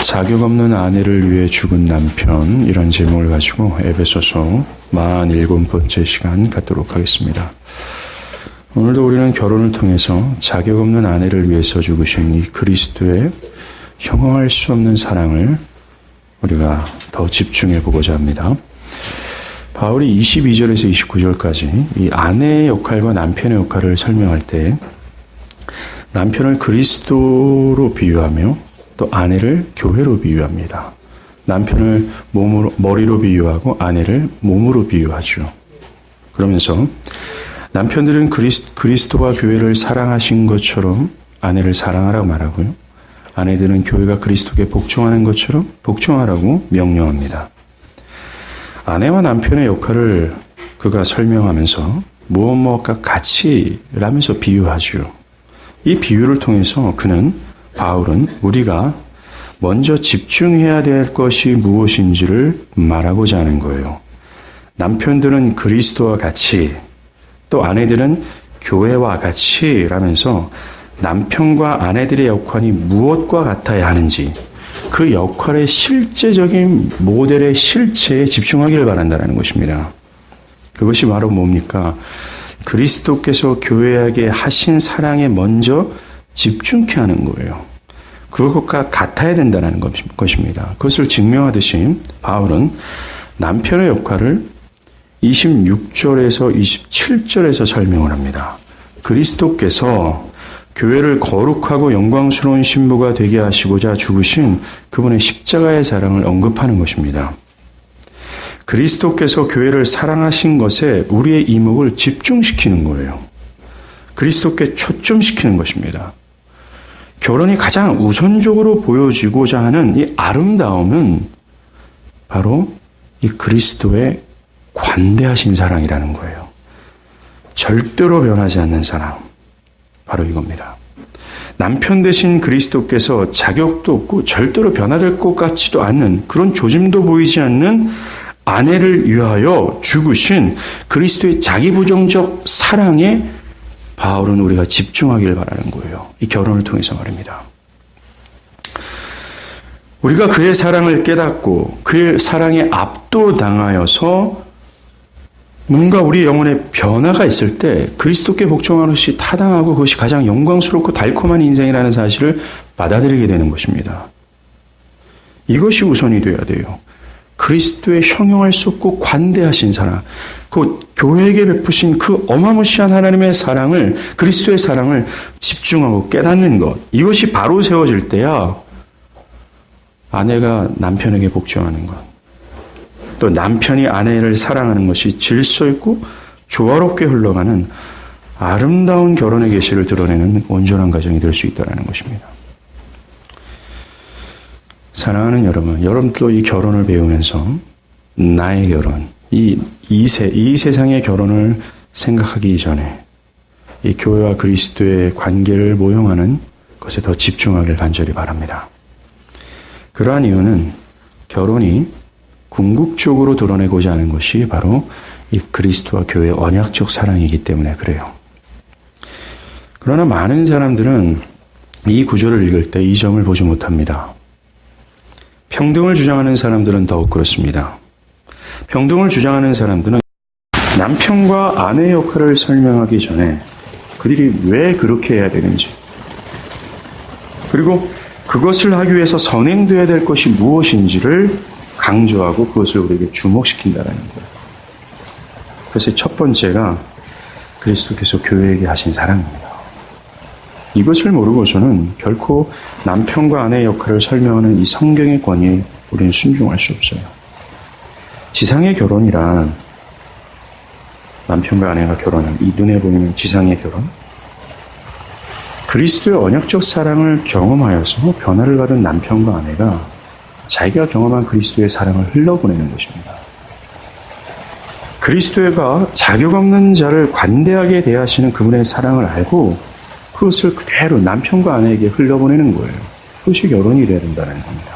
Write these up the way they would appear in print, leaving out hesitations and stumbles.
자격 없는 아내를 위해 죽은 남편, 이런 제목을 가지고 에베소서 47번째 시간 갖도록 하겠습니다. 오늘도 우리는 결혼을 통해서 자격 없는 아내를 위해서 죽으신 이 그리스도의 형용할 수 없는 사랑을 우리가 더 집중해 보고자 합니다. 바울이 22절에서 29절까지 이 아내의 역할과 남편의 역할을 설명할 때 남편을 그리스도로 비유하며 또 아내를 교회로 비유합니다. 남편을 머리로 비유하고 아내를 몸으로 비유하죠. 그러면서 남편들은 그리스도와 교회를 사랑하신 것처럼 아내를 사랑하라고 말하고요. 아내들은 교회가 그리스도께 복종하는 것처럼 복종하라고 명령합니다. 아내와 남편의 역할을 그가 설명하면서 무엇과 같이 라면서 비유하죠. 이 비유를 통해서 바울은 우리가 먼저 집중해야 될 것이 무엇인지를 말하고자 하는 거예요. 남편들은 그리스도와 같이, 또 아내들은 교회와 같이 라면서 남편과 아내들의 역할이 무엇과 같아야 하는지 그 역할의 실제적인 모델의 실체에 집중하기를 바란다는 것입니다. 그것이 바로 뭡니까? 그리스도께서 교회에게 하신 사랑에 먼저 집중케 하는 거예요. 그것과 같아야 된다는 것입니다. 그것을 증명하듯이 바울은 남편의 역할을 26절에서 27절에서 설명을 합니다. 그리스도께서 교회를 거룩하고 영광스러운 신부가 되게 하시고자 죽으신 그분의 십자가의 사랑을 언급하는 것입니다. 그리스도께서 교회를 사랑하신 것에 우리의 이목을 집중시키는 거예요. 그리스도께 초점시키는 것입니다. 결혼이 가장 우선적으로 보여지고자 하는 이 아름다움은 바로 이 그리스도의 관대하신 사랑이라는 거예요. 절대로 변하지 않는 사랑. 바로 이겁니다. 남편 대신 그리스도께서 자격도 없고 절대로 변화될 것 같지도 않는 그런 조짐도 보이지 않는 아내를 위하여 죽으신 그리스도의 자기부정적 사랑에 바울은 우리가 집중하기를 바라는 거예요. 이 결혼을 통해서 말입니다. 우리가 그의 사랑을 깨닫고 그의 사랑에 압도당하여서 뭔가 우리 영혼에 변화가 있을 때 그리스도께 복종하는 것이 타당하고 그것이 가장 영광스럽고 달콤한 인생이라는 사실을 받아들이게 되는 것입니다. 이것이 우선이 되어야 돼요. 그리스도의 형용할 수 없고 관대하신 사랑, 그 교회에게 베푸신 그 어마무시한 하나님의 사랑을, 그리스도의 사랑을 집중하고 깨닫는 것, 이것이 바로 세워질 때야 아내가 남편에게 복종하는 것, 또 남편이 아내를 사랑하는 것이 질서 있고 조화롭게 흘러가는 아름다운 결혼의 계시를 드러내는 온전한 가정이 될 수 있다는 것입니다. 사랑하는 여러분도 이 결혼을 배우면서 나의 결혼, 이 세상의 결혼을 생각하기 전에 이 교회와 그리스도의 관계를 모형하는 것에 더 집중하길 간절히 바랍니다. 그러한 이유는 결혼이 궁극적으로 드러내고자 하는 것이 바로 이 그리스도와 교회의 언약적 사랑이기 때문에 그래요. 그러나 많은 사람들은 이 구절을 읽을 때 이 점을 보지 못합니다. 평등을 주장하는 사람들은 더욱 그렇습니다. 평등을 주장하는 사람들은 남편과 아내의 역할을 설명하기 전에 그들이 왜 그렇게 해야 되는지, 그리고 그것을 하기 위해서 선행되어야 될 것이 무엇인지를 강조하고 그것을 우리에게 주목시킨다는 거예요. 그래서 첫 번째가 그리스도께서 교회에게 하신 사랑입니다. 이것을 모르고서는 결코 남편과 아내의 역할을 설명하는 이 성경의 권위에 우리는 순종할 수 없어요. 지상의 결혼이란 남편과 아내가 결혼한 이 눈에 보이는 지상의 결혼, 그리스도의 언약적 사랑을 경험하여서 변화를 받은 남편과 아내가 자기가 경험한 그리스도의 사랑을 흘러보내는 것입니다. 그리스도가 자격 없는 자를 관대하게 대하시는 그분의 사랑을 알고 그것을 그대로 남편과 아내에게 흘려보내는 거예요. 그것이 결혼이 되어야 된다는 겁니다.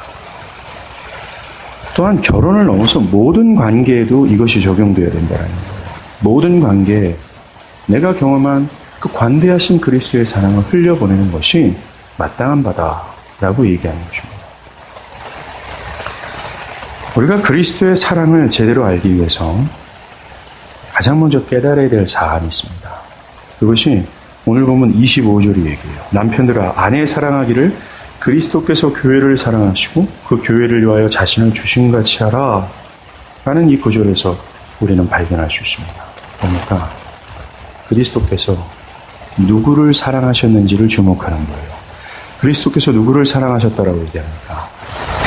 또한 결혼을 넘어서 모든 관계에도 이것이 적용되어야 된다는 거예요. 모든 관계에 내가 경험한 그 관대하신 그리스도의 사랑을 흘려보내는 것이 마땅한 바다라고 얘기하는 것입니다. 우리가 그리스도의 사랑을 제대로 알기 위해서 가장 먼저 깨달아야 될 사안이 있습니다. 그것이 오늘 보면 25절이 얘기해요. 남편들아 아내 사랑하기를 그리스도께서 교회를 사랑하시고 그 교회를 위하여 자신을 주심같이 하라 라는 이 구절에서 우리는 발견할 수 있습니다. 그러니까 그리스도께서 누구를 사랑하셨는지를 주목하는 거예요. 그리스도께서 누구를 사랑하셨다라고 얘기합니까?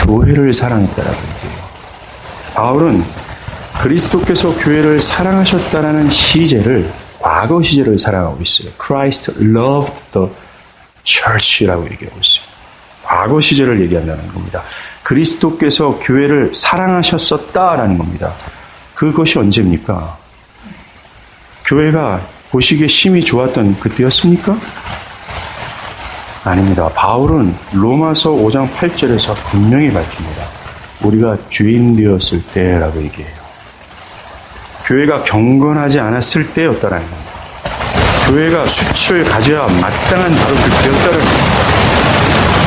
교회를 사랑했다라고 얘기해요. 바울은 그리스도께서 교회를 사랑하셨다라는 시제를 과거 시제를 사랑하고 있어요. Christ loved the church라고 얘기하고 있어요. 과거 시제를 얘기한다는 겁니다. 그리스도께서 교회를 사랑하셨었다라는 겁니다. 그것이 언제입니까? 교회가 보시기에 심히 좋았던 그때였습니까? 아닙니다. 바울은 로마서 5장 8절에서 분명히 밝힙니다. 우리가 죄인 되었을 때라고 얘기해요. 교회가 경건하지 않았을 때였다라는 겁니다. 교회가 수치를 가져야 마땅한 바로 그때였다는 겁니다.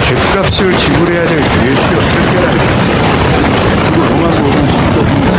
죄값을 지불해야 될 주 예수였을 때라는 겁니다. 그리고 로마서 5장 10절입니다.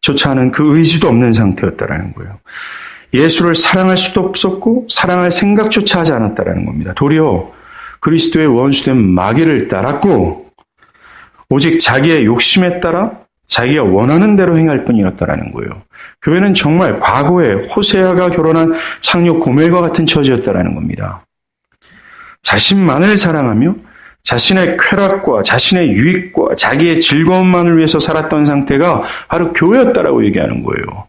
조차 하는 그 의지도 없는 상태였다라는 거예요. 예수를 사랑할 수도 없었고 사랑할 생각조차 하지 않았다라는 겁니다. 도리어 그리스도의 원수된 마귀를 따랐고 오직 자기의 욕심에 따라 자기가 원하는 대로 행할 뿐이었다라는 거예요. 교회는 정말 과거에 호세아가 결혼한 창녀 고멜과 같은 처지였다라는 겁니다. 자신만을 사랑하며 자신의 쾌락과 자신의 유익과 자기의 즐거움만을 위해서 살았던 상태가 바로 교회였다라고 얘기하는 거예요.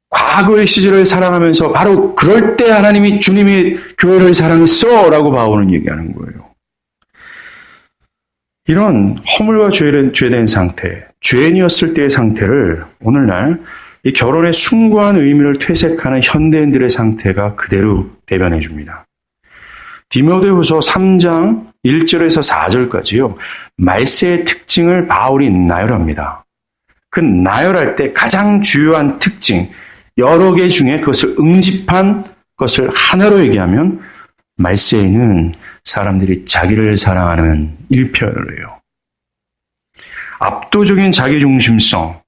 과거의 시절을 사랑하면서 바로 그럴 때 하나님이 주님이 교회를 사랑했어 라고 바울은 얘기하는 거예요. 이런 허물과 죄된 상태, 죄인이었을 때의 상태를 오늘날 이 결혼의 숭고한 의미를 퇴색하는 현대인들의 상태가 그대로 대변해 줍니다. 디모데후서 3장 1절에서 4절까지요. 말세의 특징을 바울이 나열합니다. 그 나열할 때 가장 주요한 특징, 여러 개 중에 그것을 응집한 것을 하나로 얘기하면 말세에는 사람들이 자기를 사랑하는 일편을 해요. 압도적인 자기중심성,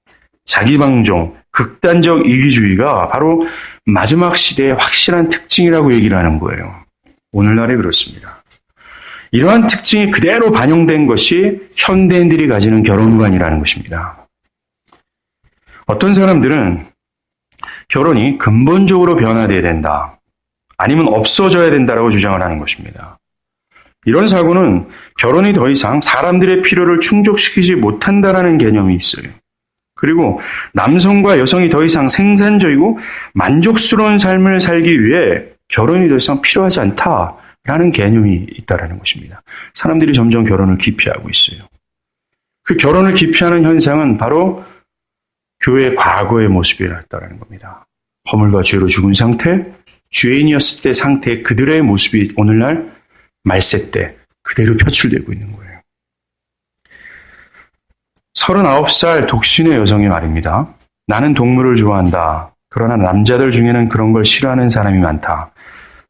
자기방종, 극단적 이기주의가 바로 마지막 시대의 확실한 특징이라고 얘기를 하는 거예요. 오늘날에 그렇습니다. 이러한 특징이 그대로 반영된 것이 현대인들이 가지는 결혼관이라는 것입니다. 어떤 사람들은 결혼이 근본적으로 변화되어야 된다. 아니면 없어져야 된다라고 주장을 하는 것입니다. 이런 사고는 결혼이 더 이상 사람들의 필요를 충족시키지 못한다라는 개념이 있어요. 그리고 남성과 여성이 더 이상 생산적이고 만족스러운 삶을 살기 위해 결혼이 더 이상 필요하지 않다라는 개념이 있다라는 것입니다. 사람들이 점점 결혼을 기피하고 있어요. 그 결혼을 기피하는 현상은 바로 교회의 과거의 모습이었다라는 겁니다. 허물과 죄로 죽은 상태, 죄인이었을 때 상태의 그들의 모습이 오늘날 말세 때 그대로 표출되고 있는 거예요. 39살 독신의 여성이 말입니다. 나는 동물을 좋아한다. 그러나 남자들 중에는 그런 걸 싫어하는 사람이 많다.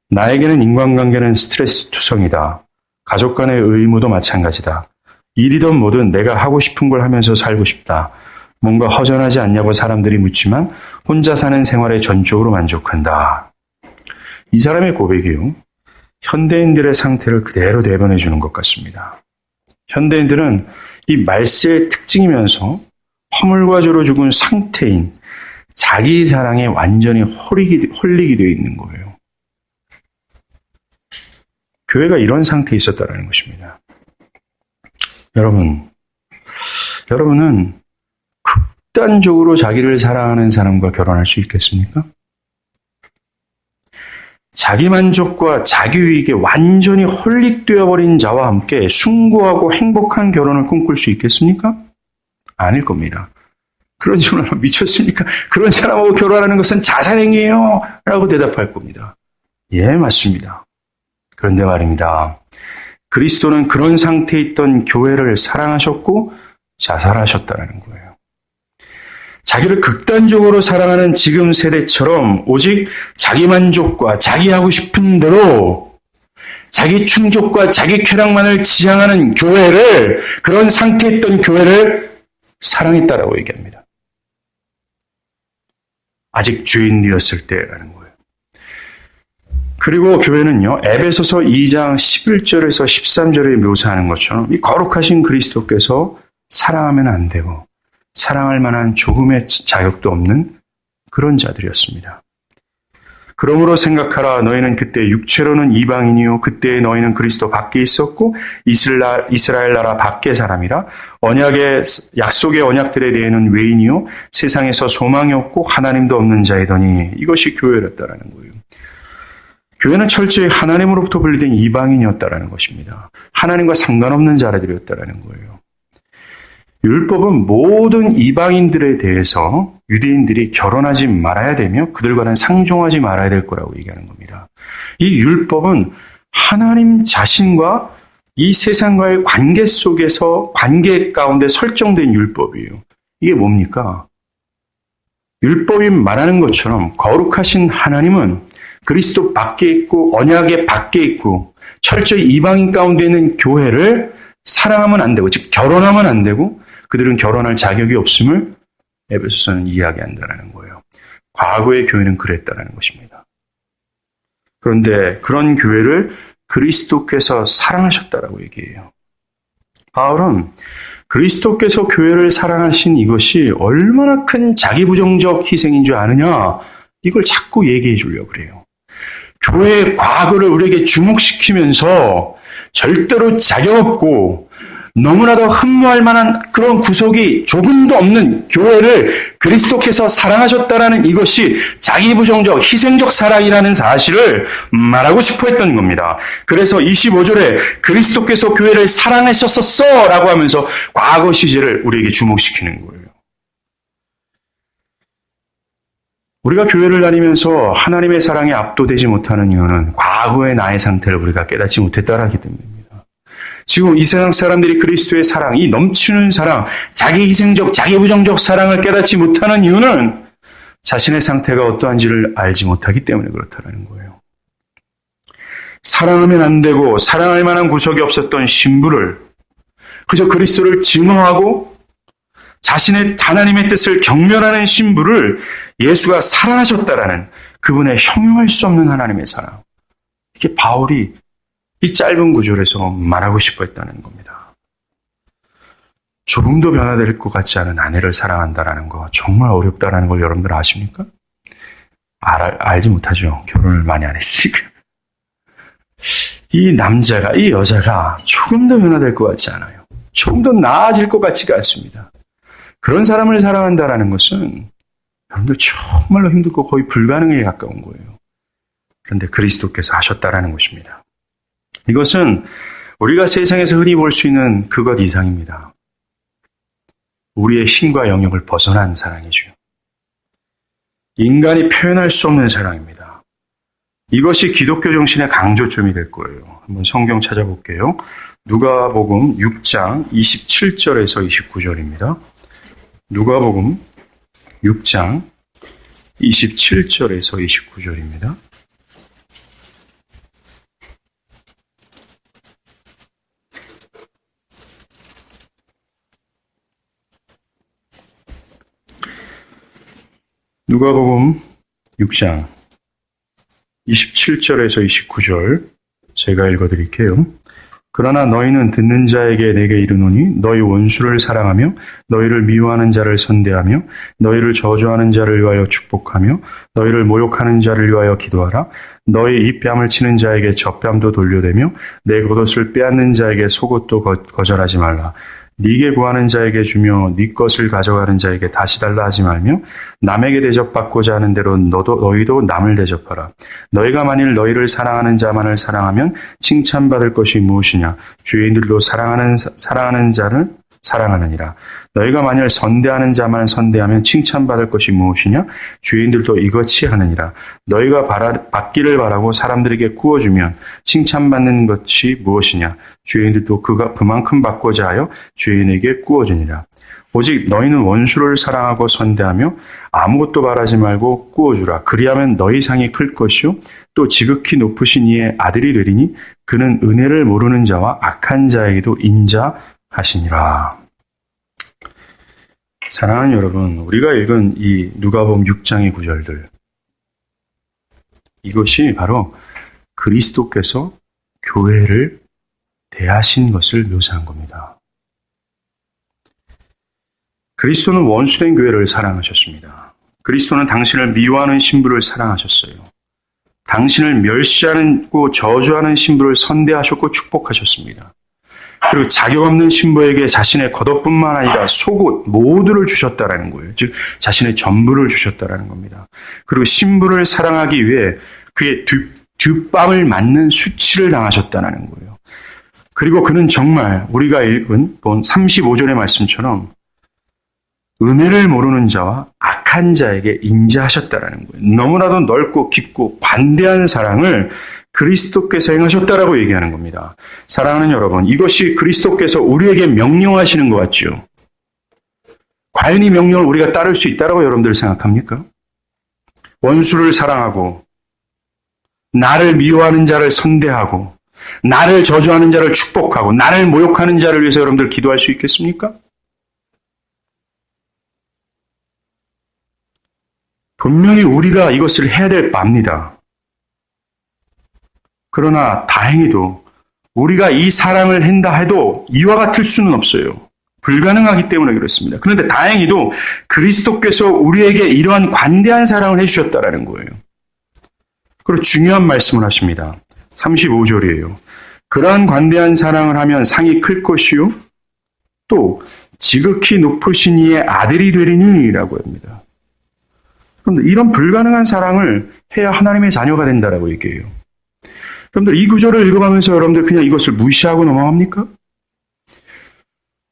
나에게는 인간관계는 스트레스 투성이다. 가족 간의 의무도 마찬가지다. 일이든 뭐든 내가 하고 싶은 걸 하면서 살고 싶다. 뭔가 허전하지 않냐고 사람들이 묻지만 혼자 사는 생활에 전적으로 만족한다. 이 사람의 고백이요. 현대인들의 상태를 그대로 대변해 주는 것 같습니다. 현대인들은 이 말세의 특징이면서 허물과 죄로 죽은 상태인 자기 사랑에 완전히 홀리게 되어 있는 거예요. 교회가 이런 상태에 있었다는 것입니다. 여러분은 극단적으로 자기를 사랑하는 사람과 결혼할 수 있겠습니까? 자기 만족과 자기 유익에 완전히 홀릭되어 버린 자와 함께 숭고하고 행복한 결혼을 꿈꿀 수 있겠습니까? 아닐 겁니다. 그런 사람은 미쳤습니까? 그런 사람하고 결혼하는 것은 자살행위예요 라고 대답할 겁니다. 예, 맞습니다. 그런데 말입니다. 그리스도는 그런 상태에 있던 교회를 사랑하셨고 자살하셨다는 거예요. 자기를 극단적으로 사랑하는 지금 세대처럼 오직 자기 만족과 자기 하고 싶은 대로 자기 충족과 자기 쾌락만을 지향하는 교회를, 그런 상태에 있던 교회를 사랑했다라고 얘기합니다. 아직 주인이었을 때라는 거예요. 그리고 교회는요, 에베소서 2장 11절에서 13절에 묘사하는 것처럼 이 거룩하신 그리스도께서 사랑하면 안 되고 사랑할 만한 조금의 자격도 없는 그런 자들이었습니다. 그러므로 생각하라. 너희는 그때 육체로는 이방인이요 그때 너희는 그리스도 밖에 있었고 이스라엘 나라 밖의 사람이라. 언약의 약속의 언약들에 대해는 외인이요 세상에서 소망이 없고 하나님도 없는 자이더니. 이것이 교회였다라는 거예요. 교회는 철저히 하나님으로부터 분리된 이방인이었다라는 것입니다. 하나님과 상관없는 자들이었다라는 거예요. 율법은 모든 이방인들에 대해서 유대인들이 결혼하지 말아야 되며 그들과는 상종하지 말아야 될 거라고 얘기하는 겁니다. 이 율법은 하나님 자신과 이 세상과의 관계 속에서, 관계 가운데 설정된 율법이에요. 이게 뭡니까? 율법이 말하는 것처럼 거룩하신 하나님은 그리스도 밖에 있고 언약의 밖에 있고 철저히 이방인 가운데 있는 교회를 사랑하면 안 되고, 즉 결혼하면 안 되고 그들은 결혼할 자격이 없음을 에베소서는 이야기한다는 거예요. 과거의 교회는 그랬다는 것입니다. 그런데 그런 교회를 그리스도께서 사랑하셨다라고 얘기해요. 바울은 그리스도께서 교회를 사랑하신 이것이 얼마나 큰 자기부정적 희생인 줄 아느냐, 이걸 자꾸 얘기해 주려고 그래요. 교회의 과거를 우리에게 주목시키면서 절대로 자격 없고 너무나도 흠모할 만한 그런 구석이 조금도 없는 교회를 그리스도께서 사랑하셨다라는 이것이 자기부정적, 희생적 사랑이라는 사실을 말하고 싶어 했던 겁니다. 그래서 25절에 그리스도께서 교회를 사랑하셨었어 라고 하면서 과거 시제를 우리에게 주목시키는 거예요. 우리가 교회를 다니면서 하나님의 사랑에 압도되지 못하는 이유는 과거의 나의 상태를 우리가 깨닫지 못했다라기 때문입니다. 지금 이 세상 사람들이 그리스도의 사랑, 이 넘치는 사랑, 자기 희생적, 자기 부정적 사랑을 깨닫지 못하는 이유는 자신의 상태가 어떠한지를 알지 못하기 때문에 그렇다는 거예요. 사랑하면 안 되고 사랑할 만한 구석이 없었던 신부를 그저 그리스도를 증오하고 자신의 하나님의 뜻을 경멸하는 신부를 예수가 사랑하셨다라는 그분의 형용할 수 없는 하나님의 사랑. 이게 바울이 이 짧은 구절에서 말하고 싶어 했다는 겁니다. 조금도 변화될 것 같지 않은 아내를 사랑한다라는 거 정말 어렵다라는 걸 여러분들 아십니까? 알지 못하죠. 결혼을 많이 안 했으니까. 이 남자가, 이 여자가 조금도 변화될 것 같지 않아요. 조금도 나아질 것 같지가 않습니다. 그런 사람을 사랑한다라는 것은 여러분들 정말로 힘들고 거의 불가능에 가까운 거예요. 그런데 그리스도께서 하셨다라는 것입니다. 이것은 우리가 세상에서 흔히 볼 수 있는 그것 이상입니다. 우리의 힘과 영역을 벗어난 사랑이죠. 인간이 표현할 수 없는 사랑입니다. 이것이 기독교 정신의 강조점이 될 거예요. 한번 성경 찾아볼게요. 누가복음 6장 27절에서 29절입니다. 누가복음 6장 27절에서 29절입니다. 누가복음 6장 27절에서 29절 제가 읽어드릴게요. 그러나 너희는 듣는 자에게 내게 이르노니 너희 원수를 사랑하며 너희를 미워하는 자를 선대하며 너희를 저주하는 자를 위하여 축복하며 너희를 모욕하는 자를 위하여 기도하라. 너희 입뺨을 치는 자에게 젖뺨도 돌려대며 내 겉옷을 빼앗는 자에게 속옷도 거절하지 말라. 네게 구하는 자에게 주며 네 것을 가져가는 자에게 다시 달라 하지 말며 남에게 대접받고자 하는 대로 너희도 남을 대접하라. 너희가 만일 너희를 사랑하는 자만을 사랑하면 칭찬받을 것이 무엇이냐? 주인들도 사랑하는 자를 사랑하느니라. 너희가 만일 선대하는 자만 선대하면 칭찬받을 것이 무엇이냐? 주인들도 이같이 하느니라. 너희가 받기를 바라고 사람들에게 구워주면 칭찬받는 것이 무엇이냐? 주인들도 그만큼 받고자 하여 주인에게 구워주니라. 오직 너희는 원수를 사랑하고 선대하며 아무것도 바라지 말고 구워주라. 그리하면 너희 상이 클 것이요 또 지극히 높으신 이의 아들이 되리니 그는 은혜를 모르는 자와 악한 자에게도 인자하시니라. 사랑하는 여러분, 우리가 읽은 이 누가복음 6장의 구절들, 이것이 바로 그리스도께서 교회를 대하신 것을 묘사한 겁니다. 그리스도는 원수된 교회를 사랑하셨습니다. 그리스도는 당신을 미워하는 신부를 사랑하셨어요. 당신을 멸시하고 저주하는 신부를 선대하셨고 축복하셨습니다. 그리고 자격 없는 신부에게 자신의 겉옷뿐만 아니라 속옷 모두를 주셨다라는 거예요. 즉 자신의 전부를 주셨다라는 겁니다. 그리고 신부를 사랑하기 위해 그의 뒷밤을 맞는 수치를 당하셨다는 거예요. 그리고 그는 정말 우리가 읽은 본 35절의 말씀처럼 은혜를 모르는 자와 악한 자에게 인자하셨다라는 거예요. 너무나도 넓고 깊고 관대한 사랑을 그리스도께서 행하셨다라고 얘기하는 겁니다. 사랑하는 여러분, 이것이 그리스도께서 우리에게 명령하시는 것 같죠? 과연 이 명령을 우리가 따를 수 있다라고 여러분들 생각합니까? 원수를 사랑하고 나를 미워하는 자를 선대하고 나를 저주하는 자를 축복하고 나를 모욕하는 자를 위해서 여러분들 기도할 수 있겠습니까? 분명히 우리가 이것을 해야 될 바입니다. 그러나 다행히도 우리가 이 사랑을 한다 해도 이와 같을 수는 없어요. 불가능하기 때문에 그렇습니다. 그런데 다행히도 그리스도께서 우리에게 이러한 관대한 사랑을 해주셨다라는 거예요. 그리고 중요한 말씀을 하십니다. 35절이에요. 그러한 관대한 사랑을 하면 상이 클 것이요 또 지극히 높으신 이의 아들이 되리니라고 합니다. 그런데 이런 불가능한 사랑을 해야 하나님의 자녀가 된다라고 얘기해요. 여러분들 이 구절을 읽어가면서 여러분들 그냥 이것을 무시하고 넘어갑니까?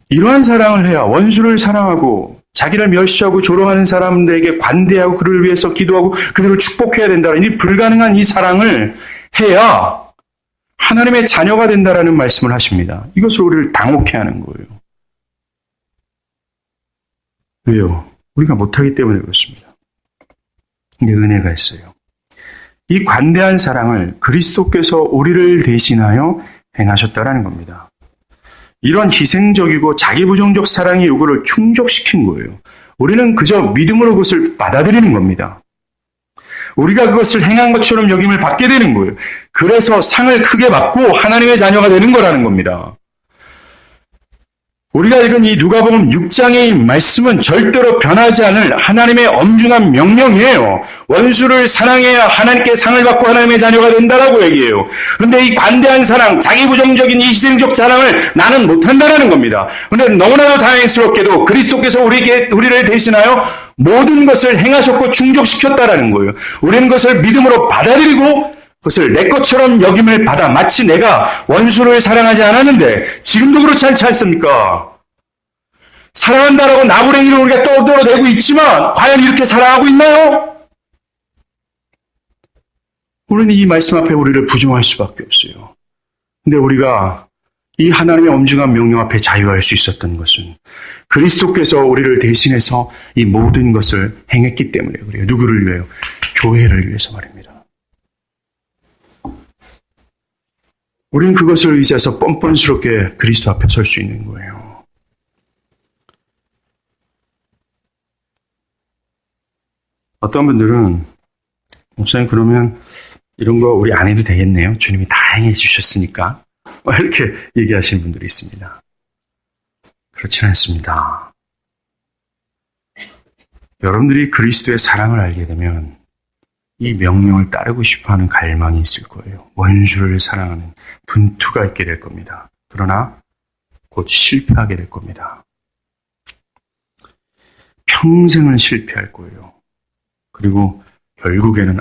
이러한 사랑을 해야 원수를 사랑하고 자기를 멸시하고 조롱하는 사람들에게 관대하고 그를 위해서 기도하고 그들을 축복해야 된다는 이 불가능한 이 사랑을 해야 하나님의 자녀가 된다라는 말씀을 하십니다. 이것을 우리를 당혹해 하는 거예요. 왜요? 우리가 못하기 때문에 그렇습니다. 근데 은혜가 있어요. 이 관대한 사랑을 그리스도께서 우리를 대신하여 행하셨다라는 겁니다. 이런 희생적이고 자기부정적 사랑의 요구를 충족시킨 거예요. 우리는 그저 믿음으로 그것을 받아들이는 겁니다. 우리가 그것을 행한 것처럼 여김을 받게 되는 거예요. 그래서 상을 크게 받고 하나님의 자녀가 되는 거라는 겁니다. 우리가 읽은 이 누가복음 6장의 말씀은 절대로 변하지 않을 하나님의 엄중한 명령이에요. 원수를 사랑해야 하나님께 상을 받고 하나님의 자녀가 된다라고 얘기해요. 그런데 이 관대한 사랑, 자기부정적인 이 희생적 사랑을 나는 못한다라는 겁니다. 그런데 너무나도 다행스럽게도 그리스도께서 우리를 대신하여 모든 것을 행하셨고 충족시켰다라는 거예요. 우리는 그것을 믿음으로 받아들이고 그것을 내 것처럼 여김을 받아 마치 내가 원수를 사랑하지 않았는데 지금도 그렇지 않지 않습니까? 사랑한다라고 나부랭이를 우리가 떠들어대고 있지만 과연 이렇게 사랑하고 있나요? 우리는 이 말씀 앞에 우리를 부정할 수밖에 없어요. 근데 우리가 이 하나님의 엄중한 명령 앞에 자유할 수 있었던 것은 그리스도께서 우리를 대신해서 이 모든 것을 행했기 때문에 그래요. 누구를 위해요? 교회를 위해서 말입니다. 우리는 그것을 의지해서 뻔뻔스럽게 그리스도 앞에 설 수 있는 거예요. 어떤 분들은 목사님 그러면 이런 거 우리 안 해도 되겠네요. 주님이 다 행해 주셨으니까. 이렇게 얘기하시는 분들이 있습니다. 그렇지는 않습니다. 여러분들이 그리스도의 사랑을 알게 되면 이 명령을 따르고 싶어하는 갈망이 있을 거예요. 원수를 사랑하는 분투가 있게 될 겁니다. 그러나 곧 실패하게 될 겁니다. 평생을 실패할 거예요. 그리고 결국에는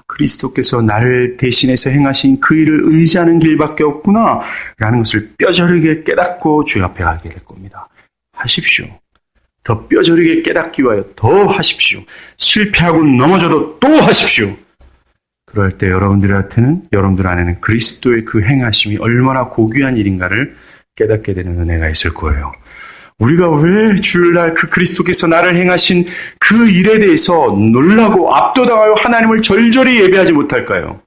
그리스도께서 나를 대신해서 행하신 그 일을 의지하는 길밖에 없구나 라는 것을 뼈저리게 깨닫고 주 앞에 가게 될 겁니다. 하십시오. 더 뼈저리게 깨닫기 위하여 더 하십시오. 실패하고 넘어져도 또 하십시오. 그럴 때 여러분들 안에는 그리스도의 그 행하심이 얼마나 고귀한 일인가를 깨닫게 되는 은혜가 있을 거예요. 우리가 왜 주일날 그 그리스도께서 나를 행하신 그 일에 대해서 놀라고 압도당하여 하나님을 절절히 예배하지 못할까요?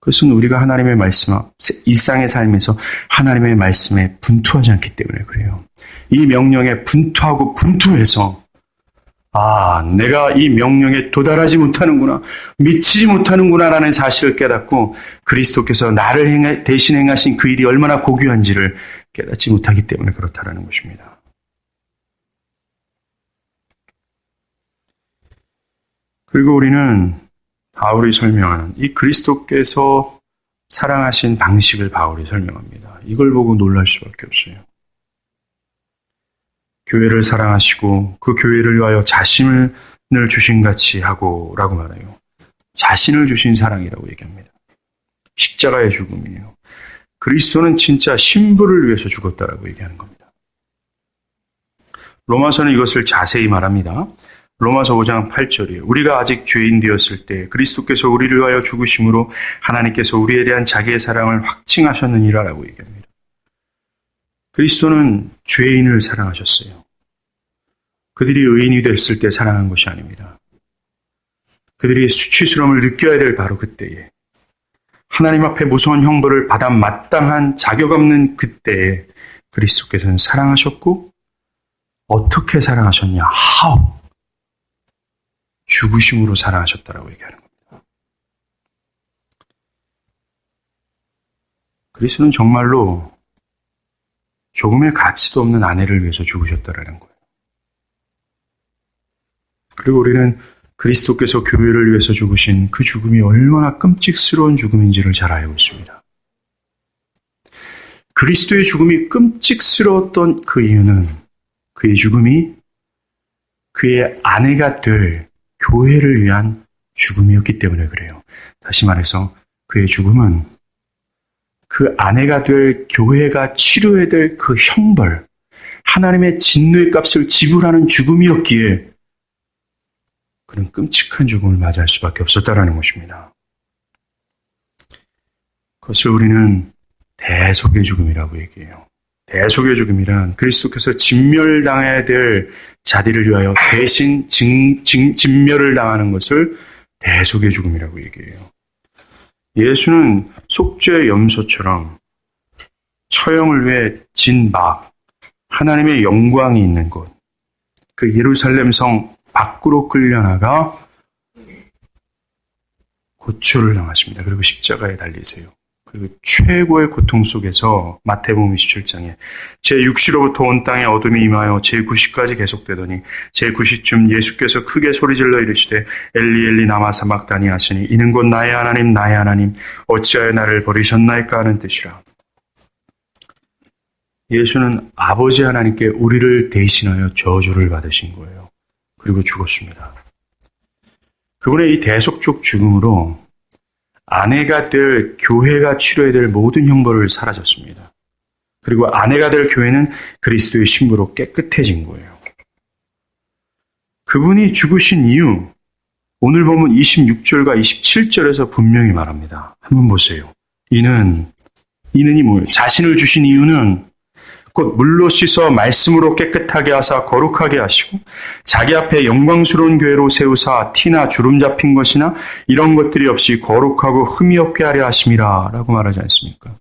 그것은 우리가 하나님의 말씀 앞 일상의 삶에서 하나님의 말씀에 분투하지 않기 때문에 그래요. 이 명령에 분투하고 분투해서 내가 이 명령에 도달하지 못하는구나, 미치지 못하는구나 라는 사실을 깨닫고 그리스도께서 나를 대신 행하신 그 일이 얼마나 고귀한지를 깨닫지 못하기 때문에 그렇다라는 것입니다. 그리고 우리는 바울이 설명하는 이 그리스도께서 사랑하신 방식을 바울이 설명합니다. 이걸 보고 놀랄 수밖에 없어요. 교회를 사랑하시고 그 교회를 위하여 자신을 주신 같이 하고 라고 말해요. 자신을 주신 사랑이라고 얘기합니다. 십자가의 죽음이에요. 그리스도는 진짜 신부를 위해서 죽었다라고 얘기하는 겁니다. 로마서는 이것을 자세히 말합니다. 로마서 5장 8절이에요. 우리가 아직 죄인 되었을 때 그리스도께서 우리를 위하여 죽으심으로 하나님께서 우리에 대한 자기의 사랑을 확증하셨느니라 라고 얘기합니다. 그리스도는 죄인을 사랑하셨어요. 그들이 의인이 됐을 때 사랑한 것이 아닙니다. 그들이 수치스러움을 느껴야 될 바로 그때에, 하나님 앞에 무서운 형벌을 받아 마땅한 자격 없는 그때에 그리스도께서는 사랑하셨고, 어떻게 사랑하셨냐? How? 죽으심으로 사랑하셨다라고 얘기하는 겁니다. 그리스도는 정말로 조금의 가치도 없는 아내를 위해서 죽으셨다라는 거예요. 그리고 우리는 그리스도께서 교회를 위해서 죽으신 그 죽음이 얼마나 끔찍스러운 죽음인지를 잘 알고 있습니다. 그리스도의 죽음이 끔찍스러웠던 그 이유는 그의 죽음이 그의 아내가 될 교회를 위한 죽음이었기 때문에 그래요. 다시 말해서 그의 죽음은 그 아내가 될 교회가 치료해야 될 그 형벌, 하나님의 진노의 값을 지불하는 죽음이었기에 그는 끔찍한 죽음을 맞이할 수밖에 없었다라는 것입니다. 그것을 우리는 대속의 죽음이라고 얘기해요. 대속의 죽음이란 그리스도께서 진멸당해야 될 자들을 위하여 대신 진멸을 당하는 것을 대속의 죽음이라고 얘기해요. 예수는 속죄의 염소처럼 처형을 위해 진 막, 하나님의 영광이 있는 곳, 그 예루살렘 성 밖으로 끌려나가 고초를 당하십니다. 그리고 십자가에 달리세요. 그리고 최고의 고통 속에서 마태복음 27장에 제6시로부터 온 땅에 어둠이 임하여 제9시까지 계속되더니 제9시쯤 예수께서 크게 소리질러 이르시되 엘리 엘리 라마 사박다니 하시니 이는 곧 나의 하나님 어찌하여 나를 버리셨나이까 하는 뜻이라. 예수는 아버지 하나님께 우리를 대신하여 저주를 받으신 거예요. 그리고 죽었습니다. 그분의 이 대속적 죽음으로 아내가 될 교회가 치료해야 될 모든 형벌을 사라졌습니다. 그리고 아내가 될 교회는 그리스도의 신부로 깨끗해진 거예요. 그분이 죽으신 이유, 오늘 보면 26절과 27절에서 분명히 말합니다. 한번 보세요. 이는이 뭐예요? 자신을 주신 이유는 곧 물로 씻어 말씀으로 깨끗하게 하사 거룩하게 하시고 자기 앞에 영광스러운 교회로 세우사 티나 주름 잡힌 것이나 이런 것들이 없이 거룩하고 흠이 없게 하려 하심이라 라고 말하지 않습니까?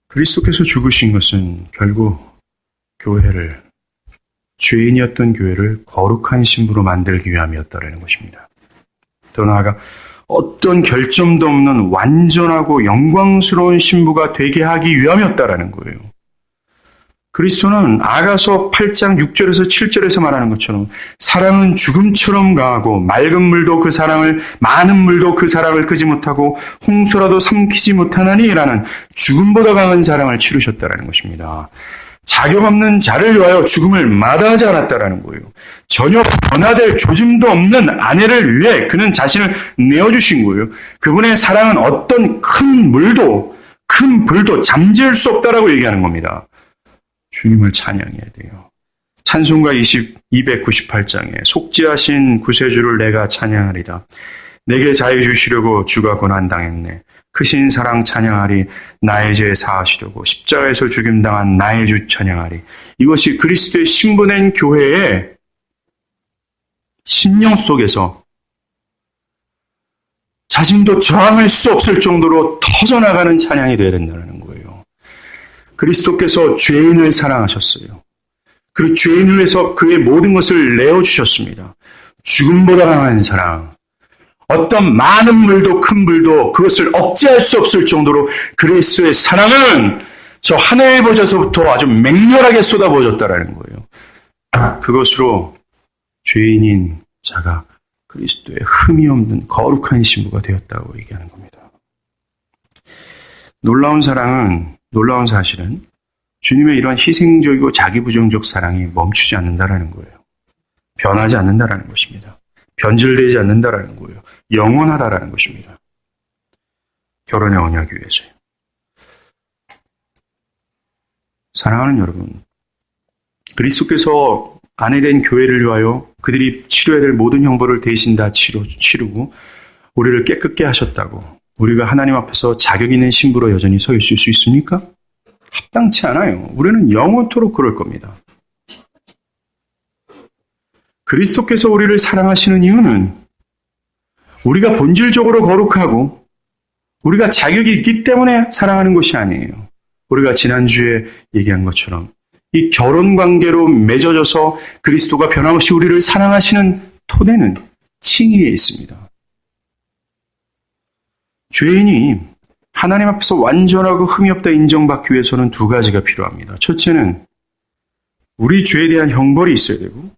그리스도께서 죽으신 것은 결국 교회를, 죄인이었던 교회를 거룩한 신부로 만들기 위함이었다라는 것입니다. 더 나아가 어떤 결점도 없는 완전하고 영광스러운 신부가 되게 하기 위함이었다라는 거예요. 그리스도는 아가서 8장 6절에서 7절에서 말하는 것처럼 사랑은 죽음처럼 강하고 맑은 물도 그 사랑을 많은 물도 그 사랑을 끄지 못하고 홍수라도 삼키지 못하나니라는 죽음보다 강한 사랑을 치르셨다라는 것입니다. 자격 없는 자를 위하여 죽음을 마다하지 않았다라는 거예요. 전혀 변화될 조짐도 없는 아내를 위해 그는 자신을 내어주신 거예요. 그분의 사랑은 어떤 큰 물도 큰 불도 잠재울 수 없다라고 얘기하는 겁니다. 주님을 찬양해야 돼요. 찬송가 298장에 속죄하신 구세주를 내가 찬양하리다. 내게 자유 주시려고 주가 고난당했네. 크신 사랑 찬양하리. 나의 죄 사하시려고 십자가에서 죽임당한 나의 주 찬양하리. 이것이 그리스도의 신부된 교회의 심령 속에서 자신도 저항할 수 없을 정도로 터져나가는 찬양이 되어야 된다는 거예요. 그리스도께서 죄인을 사랑하셨어요. 그리고 죄인을 위해서 그의 모든 것을 내어주셨습니다. 죽음보다 강한 사랑. 어떤 많은 물도 큰 불도 그것을 억제할 수 없을 정도로 그리스도의 사랑은 저 하늘의 보좌서부터 아주 맹렬하게 쏟아부어졌다라는 거예요. 그것으로 죄인인 자가 그리스도의 흠이 없는 거룩한 신부가 되었다고 얘기하는 겁니다. 놀라운 사실은 주님의 이러한 희생적이고 자기부정적 사랑이 멈추지 않는다라는 거예요. 변하지 않는다라는 것입니다. 변질되지 않는다라는 거예요. 영원하다라는 것입니다. 결혼의 언약 위에서요. 사랑하는 여러분, 그리스도께서 아내된 교회를 위하여 그들이 치료해야 될 모든 형벌을 대신 다 치르고 우리를 깨끗게 하셨다고 우리가 하나님 앞에서 자격 있는 신부로 여전히 서 있을 수 있습니까? 합당치 않아요. 우리는 영원토록 그럴 겁니다. 그리스도께서 우리를 사랑하시는 이유는 우리가 본질적으로 거룩하고 우리가 자격이 있기 때문에 사랑하는 것이 아니에요. 우리가 지난주에 얘기한 것처럼 이 결혼 관계로 맺어져서 그리스도가 변함없이 우리를 사랑하시는 토대는 칭의에 있습니다. 죄인이 하나님 앞에서 완전하고 흠이 없다 인정받기 위해서는 두 가지가 필요합니다. 첫째는 우리 죄에 대한 형벌이 있어야 되고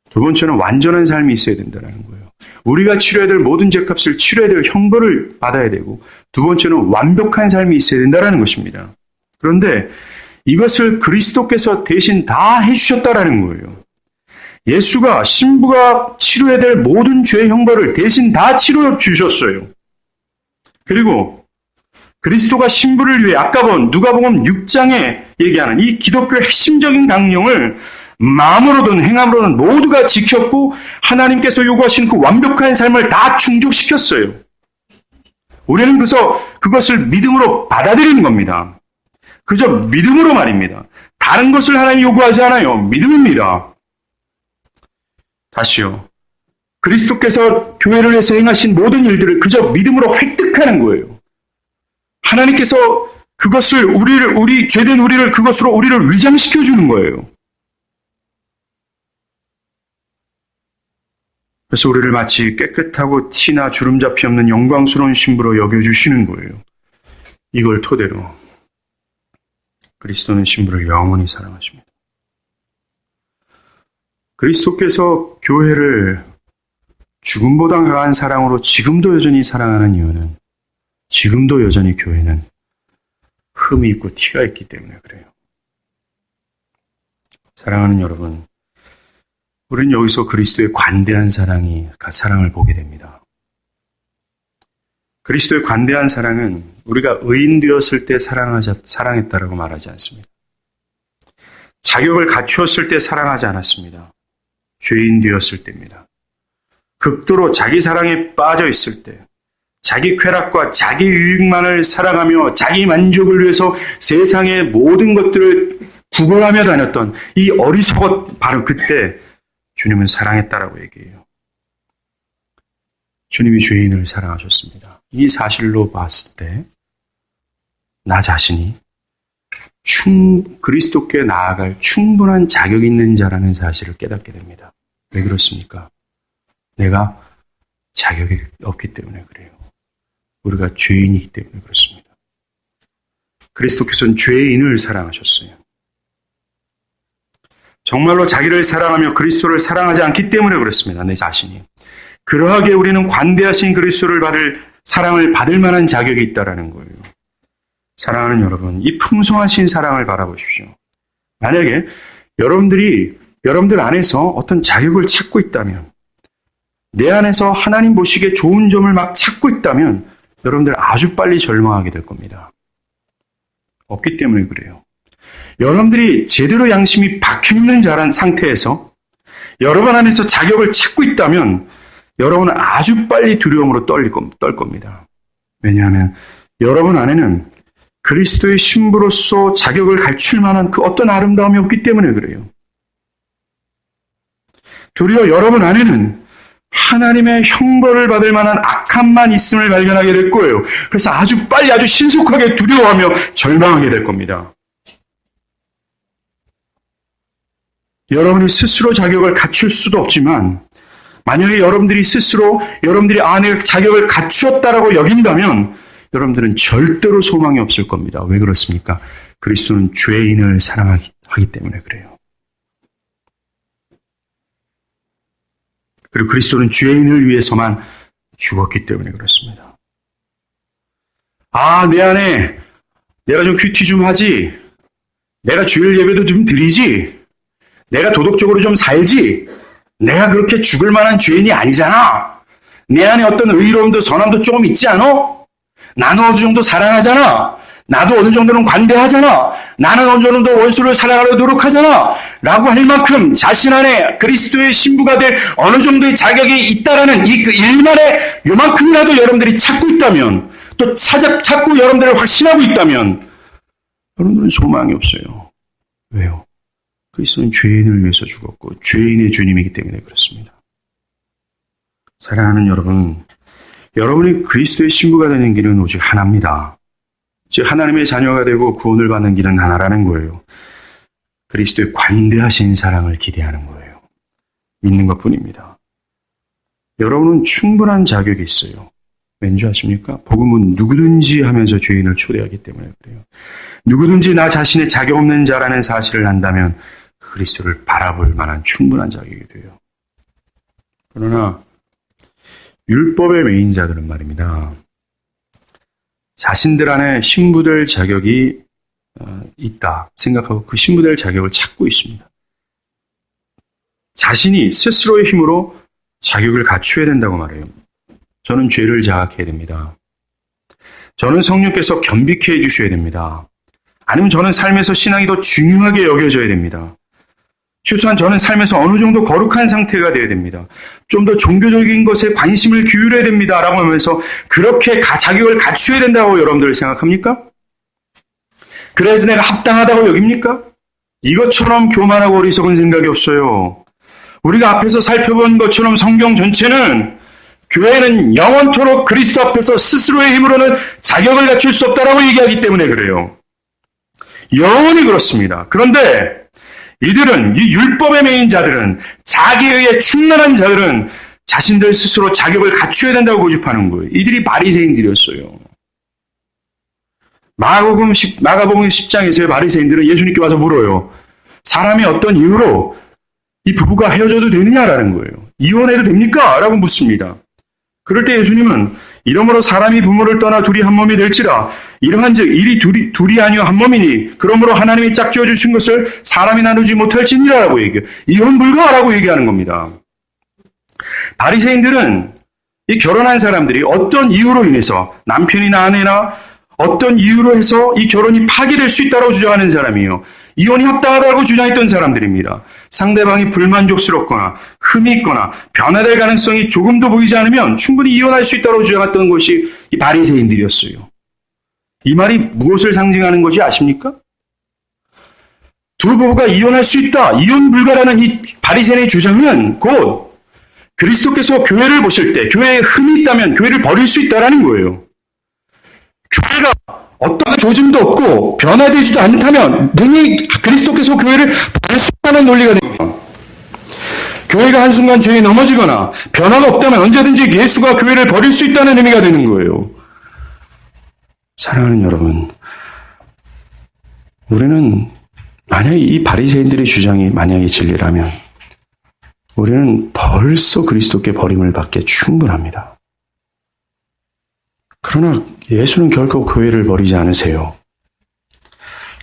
두 번째는 완전한 삶이 있어야 된다는 거예요. 우리가 치러야 될 모든 죄값을 치러야 될 형벌을 받아야 되고 두 번째는 완벽한 삶이 있어야 된다는 것입니다. 그런데 이것을 그리스도께서 대신 다 해주셨다라는 거예요. 예수가 신부가 치러야 될 모든 죄의 형벌을 대신 다 치러 주셨어요. 그리고 그리스도가 신부를 위해 아까 본 누가복음 6장에 얘기하는 이 기독교의 핵심적인 강령을 마음으로든 행함으로든 모두가 지켰고 하나님께서 요구하신 그 완벽한 삶을 다 충족시켰어요. 우리는 그래서 그것을 믿음으로 받아들이는 겁니다. 그저 믿음으로 말입니다. 다른 것을 하나님 요구하지 않아요. 믿음입니다. 다시요. 그리스도께서 교회를 위해서 행하신 모든 일들을 그저 믿음으로 획득하는 거예요. 하나님께서 그것을 우리 죄된 우리를 그것으로 우리를 위장시켜 주는 거예요. 그래서 우리를 마치 깨끗하고 티나 주름 잡히 없는 영광스러운 신부로 여겨주시는 거예요. 이걸 토대로 그리스도는 신부를 영원히 사랑하십니다. 그리스도께서 교회를 죽음보다 강한 사랑으로 지금도 여전히 사랑하는 이유는 지금도 여전히 교회는 흠이 있고 티가 있기 때문에 그래요. 사랑하는 여러분, 우리는 여기서 그리스도의 관대한 사랑을 보게 됩니다. 그리스도의 관대한 사랑은 우리가 의인 되었을 때 사랑했다라고 말하지 않습니다. 자격을 갖추었을 때 사랑하지 않았습니다. 죄인 되었을 때입니다. 극도로 자기 사랑에 빠져 있을 때, 자기 쾌락과 자기 유익만을 사랑하며 자기 만족을 위해서 세상의 모든 것들을 구걸하며 다녔던 이 어리석었 바로 그때 주님은 사랑했다라고 얘기해요. 주님이 죄인을 사랑하셨습니다. 이 사실로 봤을 때 나 자신이 그리스도께 나아갈 충분한 자격 있는 자라는 사실을 깨닫게 됩니다. 왜 그렇습니까? 내가 자격이 없기 때문에 그래요. 우리가 죄인이기 때문에 그렇습니다. 그리스도께서는 죄인을 사랑하셨어요. 정말로 자기를 사랑하며 그리스도를 사랑하지 않기 때문에 그렇습니다. 내 자신이. 그러하게 우리는 관대하신 그리스도를 사랑을 받을 만한 자격이 있다라는 거예요. 사랑하는 여러분, 이 풍성하신 사랑을 바라보십시오. 만약에 여러분들 안에서 어떤 자격을 찾고 있다면, 내 안에서 하나님 보시기에 좋은 점을 막 찾고 있다면 여러분들 아주 빨리 절망하게 될 겁니다. 없기 때문에 그래요. 여러분들이 제대로 양심이 박혀있는 상태에서 여러분 안에서 자격을 찾고 있다면 여러분은 아주 빨리 두려움으로 떨 겁니다. 왜냐하면 여러분 안에는 그리스도의 신부로서 자격을 갖출 만한 그 어떤 아름다움이 없기 때문에 그래요. 도리어 여러분 안에는 하나님의 형벌을 받을 만한 악함만 있음을 발견하게 될 거예요. 그래서 아주 빨리 아주 신속하게 두려워하며 절망하게 될 겁니다. 여러분이 스스로 자격을 갖출 수도 없지만 만약에 여러분들이 내가 자격을 갖추었다라고 여긴다면 여러분들은 절대로 소망이 없을 겁니다. 왜 그렇습니까? 그리스도는 죄인을 사랑하기 때문에 그래요. 그리고 그리스도는 죄인을 위해서만 죽었기 때문에 그렇습니다. 내 안에 내가 좀 큐티 좀 하지, 내가 주일 예배도 좀 드리지, 내가 도덕적으로 좀 살지, 내가 그렇게 죽을 만한 죄인이 아니잖아. 내 안에 어떤 의로움도 선함도 조금 있지 않아? 나는 어느 정도 사랑하잖아. 나도 어느 정도는 관대하잖아. 나는 어느 정도 원수를 사랑하려 노력하잖아. 라고 할 만큼 자신 안에 그리스도의 신부가 될 어느 정도의 자격이 있다라는 이 그 일만에 요만큼이라도 여러분들이 찾고 있다면, 또 찾고 여러분들을 확신하고 있다면 여러분들은 소망이 없어요. 왜요? 그리스도는 죄인을 위해서 죽었고 죄인의 주님이기 때문에 그렇습니다. 사랑하는 여러분, 여러분이 그리스도의 신부가 되는 길은 오직 하나입니다. 즉 하나님의 자녀가 되고 구원을 받는 길은 하나라는 거예요. 그리스도의 관대하신 사랑을 기대하는 거예요. 믿는 것뿐입니다. 여러분은 충분한 자격이 있어요. 왠지 아십니까? 복음은 누구든지 하면서 죄인을 초대하기 때문에 그래요. 누구든지 나 자신의 자격 없는 자라는 사실을 안다면 그리스도를 바라볼 만한 충분한 자격이 돼요. 그러나 율법의 매인자들은 말입니다. 자신들 안에 신부될 자격이 있다 생각하고 그 신부될 자격을 찾고 있습니다. 자신이 스스로의 힘으로 자격을 갖추어야 된다고 말해요. 저는 죄를 자각해야 됩니다. 저는 성령께서 겸비케 해주셔야 됩니다. 아니면 저는 삶에서 신앙이 더 중요하게 여겨져야 됩니다. 최소한 저는 삶에서 어느 정도 거룩한 상태가 되어야 됩니다. 좀 더 종교적인 것에 관심을 기울여야 됩니다. 라고 하면서 그렇게 자격을 갖추어야 된다고 여러분들 생각합니까? 그래서 내가 합당하다고 여깁니까? 이것처럼 교만하고 어리석은 생각이 없어요. 우리가 앞에서 살펴본 것처럼 성경 전체는 교회는 영원토록 그리스도 앞에서 스스로의 힘으로는 자격을 갖출 수 없다라고 얘기하기 때문에 그래요. 영원히 그렇습니다. 그런데 이들은, 이 율법의 메인 자들은, 자기의 충만한 자들은 자신들 스스로 자격을 갖추어야 된다고 고집하는 거예요. 이들이 바리새인들이었어요. 마가복음 10장에서의 바리새인들은 예수님께 와서 물어요. 사람이 어떤 이유로 이 부부가 헤어져도 되느냐라는 거예요. 이혼해도 됩니까? 라고 묻습니다. 그럴 때 예수님은 이러므로 사람이 부모를 떠나 둘이 한 몸이 될지라 이러한즉 일이 둘이 아니요 한 몸이니 그러므로 하나님이 짝지어 주신 것을 사람이 나누지 못할지니라라고 얘기해요. 이혼 불가라고 얘기하는 겁니다. 바리새인들은 이 결혼한 사람들이 어떤 이유로 인해서 남편이나 아내나 어떤 이유로 해서 이 결혼이 파기될 수 있다고 주장하는 사람이에요. 이혼이 합당하다고 주장했던 사람들입니다. 상대방이 불만족스럽거나 흠이 있거나 변화될 가능성이 조금도 보이지 않으면 충분히 이혼할 수 있다고 주장했던 것이 이 바리새인들이었어요. 이 말이 무엇을 상징하는 것이 아십니까? 두 부부가 이혼할 수 있다, 이혼 불가라는 이 바리새인의 주장은 곧 그리스도께서 교회를 보실 때 교회에 흠이 있다면 교회를 버릴 수 있다라는 거예요. 교회가 어떤 조짐도 없고 변화되지도 않다면 능히 그리스도께서 교회를 버릴 수 있다는 논리가 됩니다. 교회가 한순간 죄에 넘어지거나 변화가 없다면 언제든지 예수가 교회를 버릴 수 있다는 의미가 되는 거예요. 사랑하는 여러분, 우리는 만약에 이 바리새인들의 주장이 만약에 진리라면 우리는 벌써 그리스도께 버림을 받기에 충분합니다. 그러나 예수는 결코 교회를 버리지 않으세요.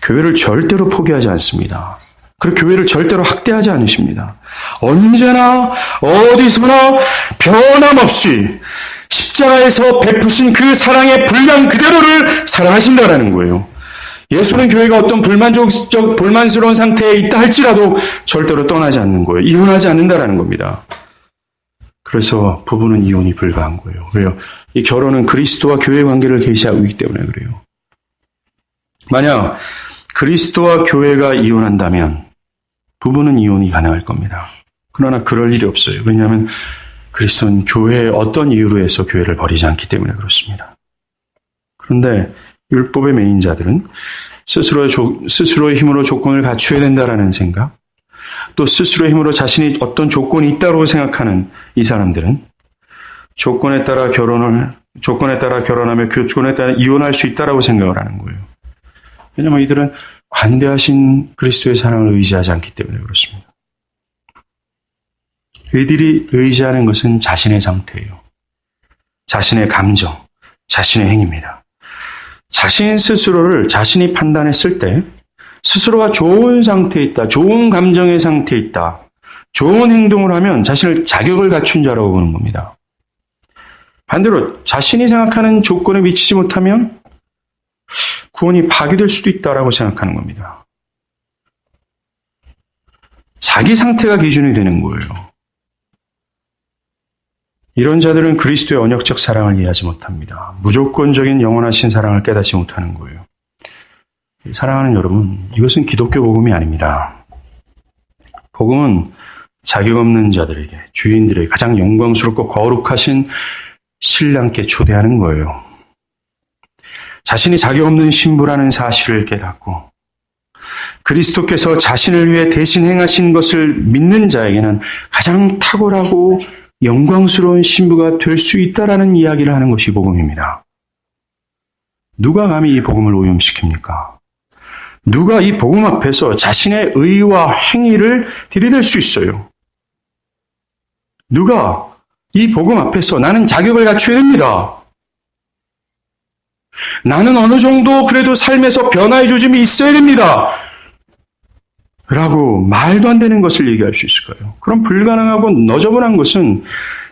교회를 절대로 포기하지 않습니다. 그리고 교회를 절대로 학대하지 않으십니다. 언제나 어디서나 변함없이 십자가에서 베푸신 그 사랑의 분량 그대로를 사랑하신다라는 거예요. 예수는 교회가 어떤 불만스러운 상태에 있다 할지라도 절대로 떠나지 않는 거예요. 이혼하지 않는다라는 겁니다. 그래서 부부는 이혼이 불가한 거예요. 왜요? 이 결혼은 그리스도와 교회의 관계를 계시하고 있기 때문에 그래요. 만약 그리스도와 교회가 이혼한다면 부부는 이혼이 가능할 겁니다. 그러나 그럴 일이 없어요. 왜냐하면 그리스도는 교회의 어떤 이유로 해서 교회를 버리지 않기 때문에 그렇습니다. 그런데 율법의 매인자들은 스스로의 힘으로 조건을 갖춰야 된다라는 생각, 또 스스로의 힘으로 자신이 어떤 조건이 있다고 생각하는 이 사람들은 조건에 따라 결혼하며 조건에 따라 이혼할 수 있다라고 생각을 하는 거예요. 왜냐하면 이들은 관대하신 그리스도의 사랑을 의지하지 않기 때문에 그렇습니다. 이들이 의지하는 것은 자신의 상태예요. 자신의 감정, 자신의 행위입니다. 자신 스스로를 자신이 판단했을 때 스스로가 좋은 상태에 있다, 좋은 감정의 상태에 있다, 좋은 행동을 하면 자신을 자격을 갖춘 자라고 보는 겁니다. 반대로 자신이 생각하는 조건에 미치지 못하면 구원이 파괴될 수도 있다라고 생각하는 겁니다. 자기 상태가 기준이 되는 거예요. 이런 자들은 그리스도의 언약적 사랑을 이해하지 못합니다. 무조건적인 영원하신 사랑을 깨닫지 못하는 거예요. 사랑하는 여러분, 이것은 기독교 복음이 아닙니다. 복음은 자격 없는 자들에게, 주인들에게 가장 영광스럽고 거룩하신 신랑께 초대하는 거예요. 자신이 자격 없는 신부라는 사실을 깨닫고 그리스도께서 자신을 위해 대신 행하신 것을 믿는 자에게는 가장 탁월하고 영광스러운 신부가 될 수 있다라는 이야기를 하는 것이 복음입니다. 누가 감히 이 복음을 오염시킵니까? 누가 이 복음 앞에서 자신의 의와 행위를 들이댈 수 있어요? 누가 이 복음 앞에서 나는 자격을 갖춰야 됩니다. 나는 어느 정도 그래도 삶에서 변화의 조짐이 있어야 됩니다. 라고 말도 안 되는 것을 얘기할 수 있을까요? 그럼 불가능하고 너저분한 것은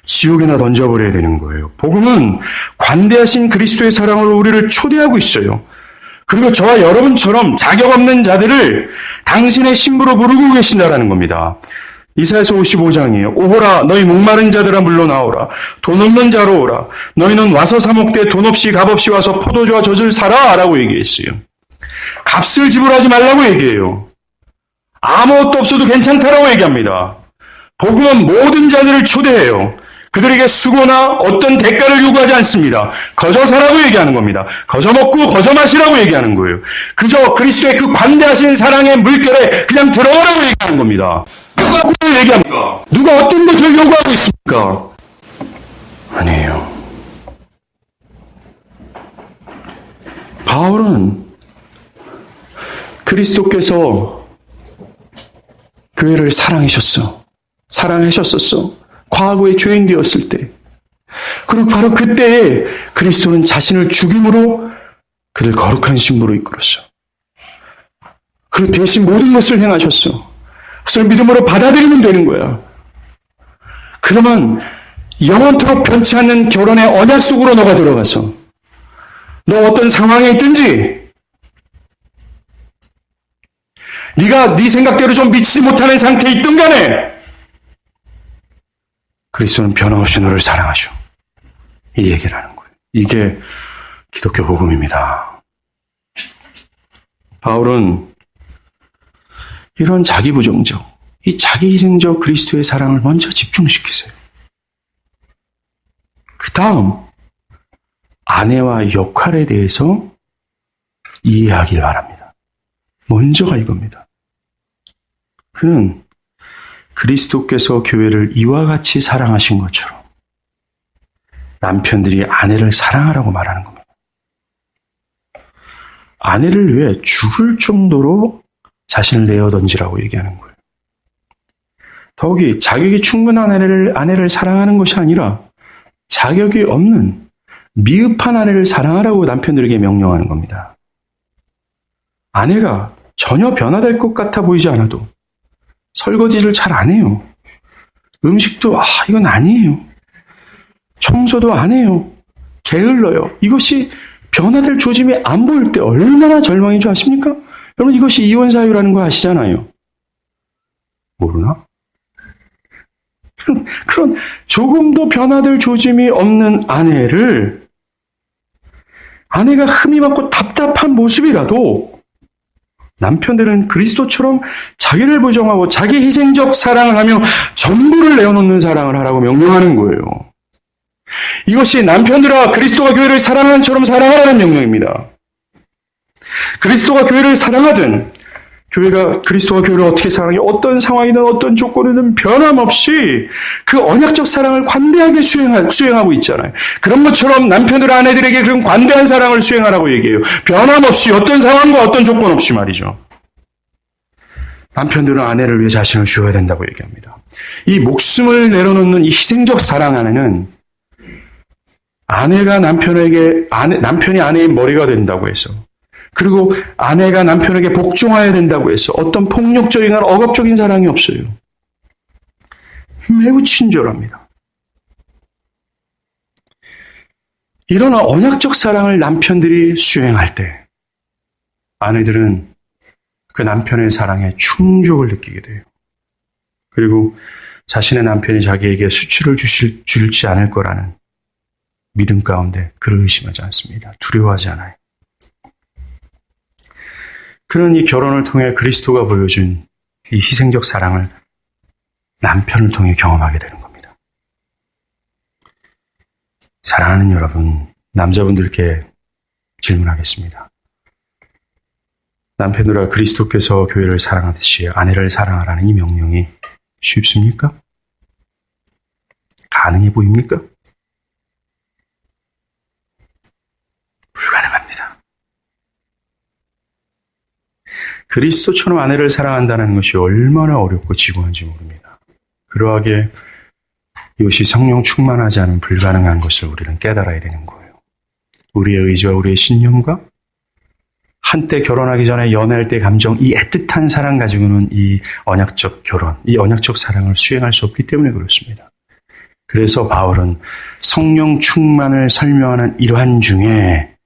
지옥에나 던져버려야 되는 거예요. 복음은 관대하신 그리스도의 사랑으로 우리를 초대하고 있어요. 그리고 저와 여러분처럼 자격 없는 자들을 당신의 신부로 부르고 계신다라는 겁니다. 이사야서 55장이에요. 오호라 너희 목마른 자들아 물러나오라. 돈 없는 자로 오라. 너희는 와서 사 먹되 돈 없이 값 없이 와서 포도주와 젖을 사라 라고 얘기했어요. 값을 지불하지 말라고 얘기해요. 아무것도 없어도 괜찮다라고 얘기합니다. 복음은 모든 자들을 초대해요. 그들에게 수고나 어떤 대가를 요구하지 않습니다. 거저 사라고 얘기하는 겁니다. 거저 먹고 거저 마시라고 얘기하는 거예요. 그저 그리스도의 그 관대하신 사랑의 물결에 그냥 들어오라고 얘기하는 겁니다. 누가 그걸 얘기합니까? 누가 어떤 것을 요구하고 있습니까? 아니에요. 바울은 그리스도께서 교회를 사랑하셨었어. 과거에 죄인 되었을 때. 그리고 바로 그때에 그리스도는 자신을 죽임으로 그들 거룩한 신부로 이끌었어. 그리고 대신 모든 것을 행하셨어. 그것을 믿음으로 받아들이면 되는 거야. 그러면 영원토록 변치 않는 결혼의 언약 속으로 너가 들어가서 너 어떤 상황에 있든지 네가 네 생각대로 좀 미치지 못하는 상태에 있든 간에 그리스도는 변함없이 너를 사랑하셔. 이 얘기를 하는 거예요. 이게 기독교 복음입니다. 바울은 이런 자기부정적, 이 자기희생적 그리스도의 사랑을 먼저 집중시키세요. 그 다음 아내와 역할에 대해서 이해하길 바랍니다. 먼저가 이겁니다. 그는 그리스도께서 교회를 이와 같이 사랑하신 것처럼 남편들이 아내를 사랑하라고 말하는 겁니다. 아내를 위해 죽을 정도로 자신을 내어 던지라고 얘기하는 거예요. 더욱이 자격이 충분한 아내를 사랑하는 것이 아니라 자격이 없는 미흡한 아내를 사랑하라고 남편들에게 명령하는 겁니다. 아내가 전혀 변화될 것 같아 보이지 않아도 설거지를 잘 안 해요. 음식도 이건 아니에요. 청소도 안 해요. 게을러요. 이것이 변화될 조짐이 안 보일 때 얼마나 절망인 줄 아십니까? 여러분 이것이 이혼 사유라는 거 아시잖아요. 모르나? 그런 조금도 변화될 조짐이 없는 아내가 흠이 많고 답답한 모습이라도 남편들은 그리스도처럼 자기를 부정하고 자기 희생적 사랑을 하며 전부를 내어놓는 사랑을 하라고 명령하는 거예요. 이것이 남편들아 그리스도가 교회를 사랑하는 처럼 사랑하라는 명령입니다. 그리스도가 교회를 사랑하든 그리스도가 교회를 어떻게 사랑해 어떤 상황이든 어떤 조건이든 변함없이 그 언약적 사랑을 관대하게 수행하고 있잖아요. 그런 것처럼 남편들 아내들에게 그런 관대한 사랑을 수행하라고 얘기해요. 변함없이 어떤 상황과 어떤 조건 없이 말이죠. 남편들은 아내를 위해 자신을 주어야 된다고 얘기합니다. 이 목숨을 내려놓는 이 희생적 사랑 안에는 남편이 아내의 머리가 된다고 해서 그리고 아내가 남편에게 복종해야 된다고 해서 어떤 폭력적이나 억압적인 사랑이 없어요. 매우 친절합니다. 이런 언약적 사랑을 남편들이 수행할 때 아내들은 그 남편의 사랑에 충족을 느끼게 돼요. 그리고 자신의 남편이 자기에게 수치를 줄지 않을 거라는 믿음 가운데 그를 의심하지 않습니다. 두려워하지 않아요. 그런 이 결혼을 통해 그리스도가 보여준 이 희생적 사랑을 남편을 통해 경험하게 되는 겁니다. 사랑하는 여러분, 남자분들께 질문하겠습니다. 남편들아 그리스도께서 교회를 사랑하듯이 아내를 사랑하라는 이 명령이 쉽습니까? 가능해 보입니까? 불가능합니다. 그리스도처럼 아내를 사랑한다는 것이 얼마나 어렵고 지고한지 모릅니다. 그러하게 이것이 성령 충만하지 않은 불가능한 것을 우리는 깨달아야 되는 거예요. 우리의 의지와 우리의 신념과 한때 결혼하기 전에 연애할 때 감정, 이 애틋한 사랑 가지고는 이 언약적 결혼, 이 언약적 사랑을 수행할 수 없기 때문에 그렇습니다. 그래서 바울은 성령 충만을 설명하는 일환 중에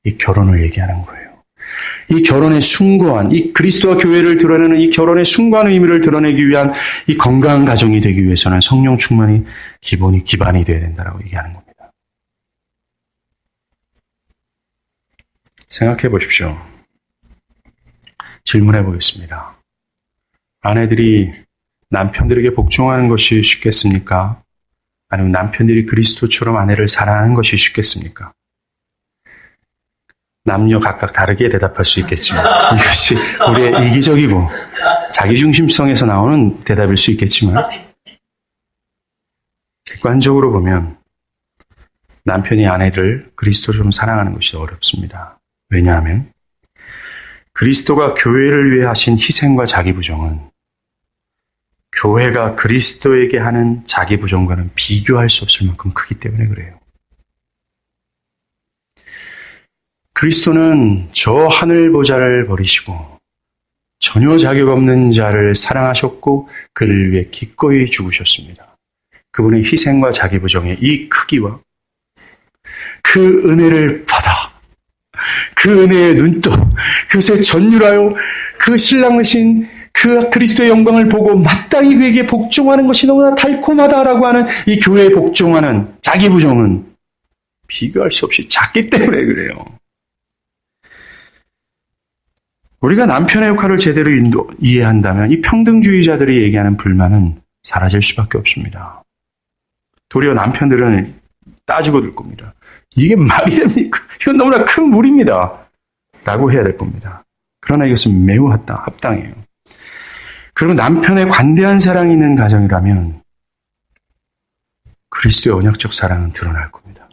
이 결혼을 얘기하는 거예요. 이 결혼의 숭고한, 이 그리스도와 교회를 드러내는 이 결혼의 숭고한 의미를 드러내기 위한 이 건강한 가정이 되기 위해서는 성령 충만이 기반이 되어야 된다고 얘기하는 겁니다. 생각해 보십시오. 질문해 보겠습니다. 아내들이 남편들에게 복종하는 것이 쉽겠습니까? 아니면 남편들이 그리스도처럼 아내를 사랑하는 것이 쉽겠습니까? 남녀 각각 다르게 대답할 수 있겠지만 이것이 우리의 이기적이고 자기중심성에서 나오는 대답일 수 있겠지만 객관적으로 보면 남편이 아내를 그리스도처럼 사랑하는 것이 어렵습니다. 왜냐하면 그리스도가 교회를 위해 하신 희생과 자기부정은 교회가 그리스도에게 하는 자기부정과는 비교할 수 없을 만큼 크기 때문에 그래요. 그리스도는 저 하늘 보좌를 버리시고 전혀 자격 없는 자를 사랑하셨고 그를 위해 기꺼이 죽으셨습니다. 그분의 희생과 자기부정의 이 크기와 그 은혜를 받아 그 은혜의 눈독, 그것에 전율하여 그 신랑이신 그 그리스도의 영광을 보고 마땅히 그에게 복종하는 것이 너무나 달콤하다라고 하는 이 교회에 복종하는 자기 부정은 비교할 수 없이 작기 때문에 그래요. 우리가 남편의 역할을 제대로 이해한다면 이 평등주의자들이 얘기하는 불만은 사라질 수밖에 없습니다. 도리어 남편들은 따지고 들 겁니다. 이게 말이 됩니까? 이건 너무나 큰 무리입니다. 라고 해야 될 겁니다. 그러나 이것은 매우 합당해요. 그리고 남편의 관대한 사랑이 있는 가정이라면 그리스도의 언약적 사랑은 드러날 겁니다.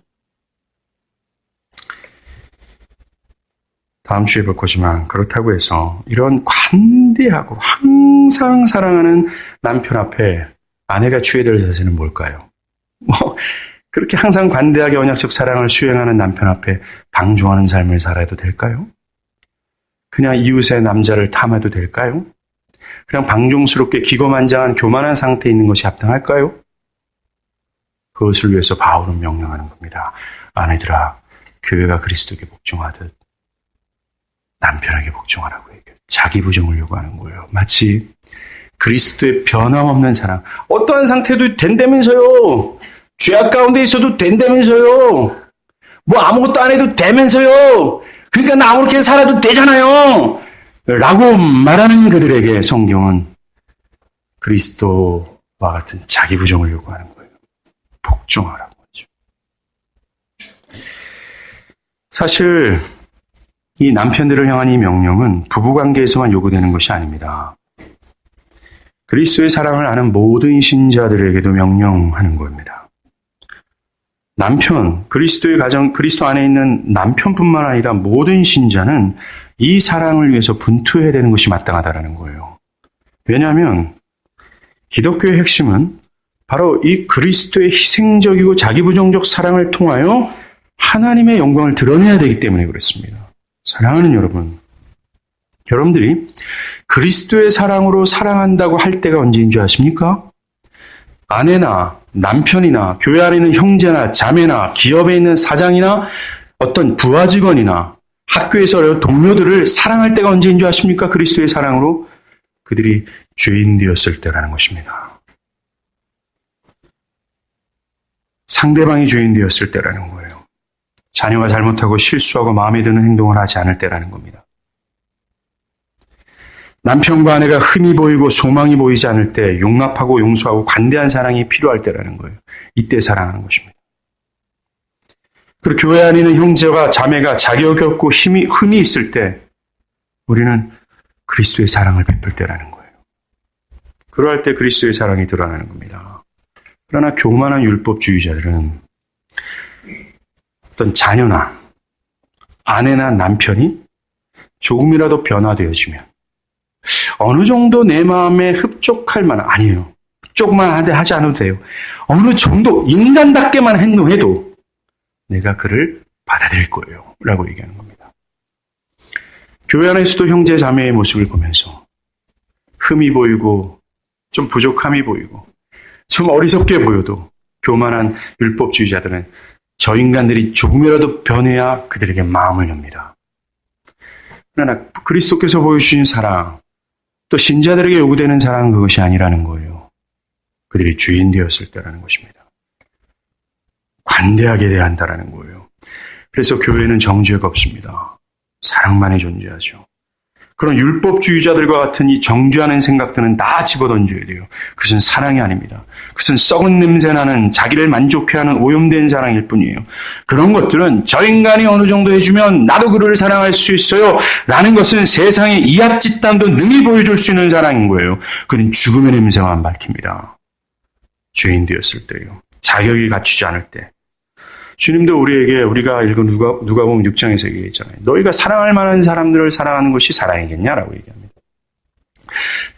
다음 주에 볼 거지만 그렇다고 해서 이런 관대하고 항상 사랑하는 남편 앞에 아내가 취해야 될 자세는 뭘까요? 그렇게 항상 관대하게 언약적 사랑을 수행하는 남편 앞에 방종하는 삶을 살아도 될까요? 그냥 이웃의 남자를 탐해도 될까요? 그냥 방종스럽게 기고만장한 교만한 상태에 있는 것이 합당할까요? 그것을 위해서 바울은 명령하는 겁니다. 아내들아, 교회가 그리스도에게 복종하듯 남편에게 복종하라고 얘기해요. 자기 부정을 요구하는 거예요. 마치 그리스도의 변함없는 사랑. 어떠한 상태도 된다면서요. 죄악 가운데 있어도 된다면서요. 뭐 아무것도 안 해도 되면서요. 그러니까 나 아무렇게 살아도 되잖아요. 라고 말하는 그들에게 성경은 그리스도와 같은 자기 부정을 요구하는 거예요. 복종하라고 하죠. 사실 이 남편들을 향한 이 명령은 부부관계에서만 요구되는 것이 아닙니다. 그리스도의 사랑을 아는 모든 신자들에게도 명령하는 겁니다. 남편, 그리스도의 가정, 그리스도 안에 있는 남편뿐만 아니라 모든 신자는 이 사랑을 위해서 분투해야 되는 것이 마땅하다는 거예요. 왜냐하면 기독교의 핵심은 바로 이 그리스도의 희생적이고 자기부정적 사랑을 통하여 하나님의 영광을 드러내야 되기 때문에 그렇습니다. 사랑하는 여러분, 여러분들이 그리스도의 사랑으로 사랑한다고 할 때가 언제인 줄 아십니까? 아내나 남편이나 교회 안에 있는 형제나 자매나 기업에 있는 사장이나 어떤 부하 직원이나 학교에서 동료들을 사랑할 때가 언제인 줄 아십니까? 그리스도의 사랑으로 그들이 죄인 되었을 때라는 것입니다. 상대방이 죄인 되었을 때라는 거예요. 자녀가 잘못하고 실수하고 마음에 드는 행동을 하지 않을 때라는 겁니다. 남편과 아내가 흠이 보이고 소망이 보이지 않을 때 용납하고 용서하고 관대한 사랑이 필요할 때라는 거예요. 이때 사랑하는 것입니다. 그리고 교회 안에 있는 형제와 자매가 자격이 없고 흠이 있을 때 우리는 그리스도의 사랑을 베풀 때라는 거예요. 그러할 때 그리스도의 사랑이 드러나는 겁니다. 그러나 교만한 율법주의자들은 어떤 자녀나 아내나 남편이 조금이라도 변화되어지면 어느 정도 내 마음에 흡족할 만한, 아니에요. 흡족만 하지 않아도 돼요. 어느 정도 인간답게만 행동해도 내가 그를 받아들일 거예요. 라고 얘기하는 겁니다. 교회 안에서도 형제 자매의 모습을 보면서 흠이 보이고 좀 부족함이 보이고 좀 어리석게 보여도 교만한 율법주의자들은 저 인간들이 조금이라도 변해야 그들에게 마음을 엽니다. 그러나 그리스도께서 보여주신 사랑, 또 신자들에게 요구되는 사랑은 그것이 아니라는 거예요. 그들이 주인 되었을 때라는 것입니다. 관대하게 대한다라는 거예요. 그래서 교회는 정죄가 없습니다. 사랑만이 존재하죠. 그런 율법주의자들과 같은 이 정죄하는 생각들은 다 집어던져야 돼요. 그것은 사랑이 아닙니다. 그것은 썩은 냄새나는 자기를 만족해하는 오염된 사랑일 뿐이에요. 그런 것들은 저 인간이 어느 정도 해주면 나도 그를 사랑할 수 있어요 라는 것은 세상의 이합집단도 능히 보여줄 수 있는 사랑인 거예요. 그는 죽음의 냄새만 밝힙니다. 죄인 되었을 때요. 자격이 갖추지 않을 때. 주님도 우리에게 우리가 읽은 누가복음 6장에서 얘기했잖아요. 너희가 사랑할 만한 사람들을 사랑하는 것이 사랑이겠냐라고 얘기합니다.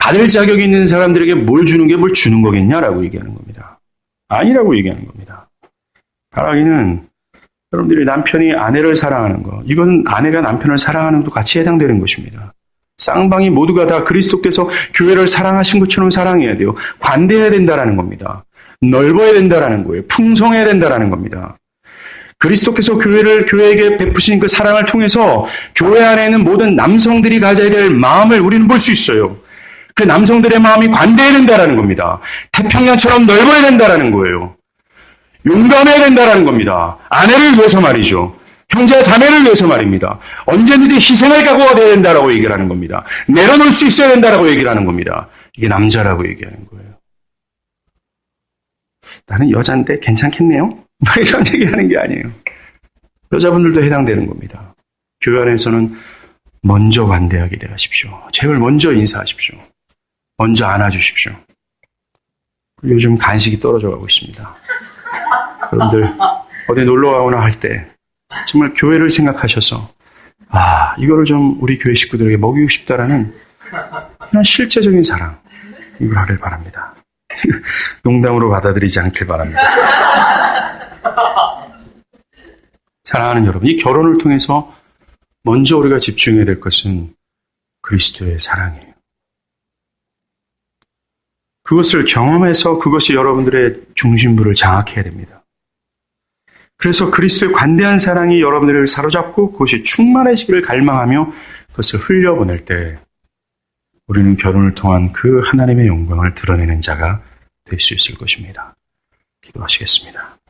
받을 자격이 있는 사람들에게 뭘 주는 게 뭘 주는 거겠냐라고 얘기하는 겁니다. 아니라고 얘기하는 겁니다. 바라기는 여러분들이 남편이 아내를 사랑하는 거, 이건 아내가 남편을 사랑하는 것도 같이 해당되는 것입니다. 쌍방이 모두가 다 그리스도께서 교회를 사랑하신 것처럼 사랑해야 돼요. 관대해야 된다라는 겁니다. 넓어야 된다라는 거예요. 풍성해야 된다라는 겁니다. 그리스도께서 교회에게 베푸신 그 사랑을 통해서 교회 안에 있는 모든 남성들이 가져야 될 마음을 우리는 볼 수 있어요. 그 남성들의 마음이 관대해야 된다라는 겁니다. 태평양처럼 넓어야 된다라는 거예요. 용감해야 된다라는 겁니다. 아내를 위해서 말이죠. 형제와 자매를 위해서 말입니다. 언제든지 희생할 각오가 돼야 된다라고 얘기를 하는 겁니다. 내려놓을 수 있어야 된다라고 얘기를 하는 겁니다. 이게 남자라고 얘기하는 거예요. 나는 여자인데 괜찮겠네요? 이런 얘기하는 게 아니에요. 여자분들도 해당되는 겁니다. 교회 안에서는 먼저 관대하게 대하십시오. 제발 먼저 인사하십시오. 먼저 안아주십시오. 요즘 간식이 떨어져 가고 있습니다. 여러분들 어디 놀러 가거나 할 때 정말 교회를 생각하셔서 이거를 좀 우리 교회 식구들에게 먹이고 싶다라는 그런 실제적인 사랑, 이걸 하길 바랍니다. 농담으로 받아들이지 않길 바랍니다. 사랑하는 여러분, 이 결혼을 통해서 먼저 우리가 집중해야 될 것은 그리스도의 사랑이에요. 그것을 경험해서 그것이 여러분들의 중심부를 장악해야 됩니다. 그래서 그리스도의 관대한 사랑이 여러분들을 사로잡고 그것이 충만해지기를 갈망하며 그것을 흘려보낼 때 우리는 결혼을 통한 그 하나님의 영광을 드러내는 자가 될 수 있을 것입니다. 기도하시겠습니다.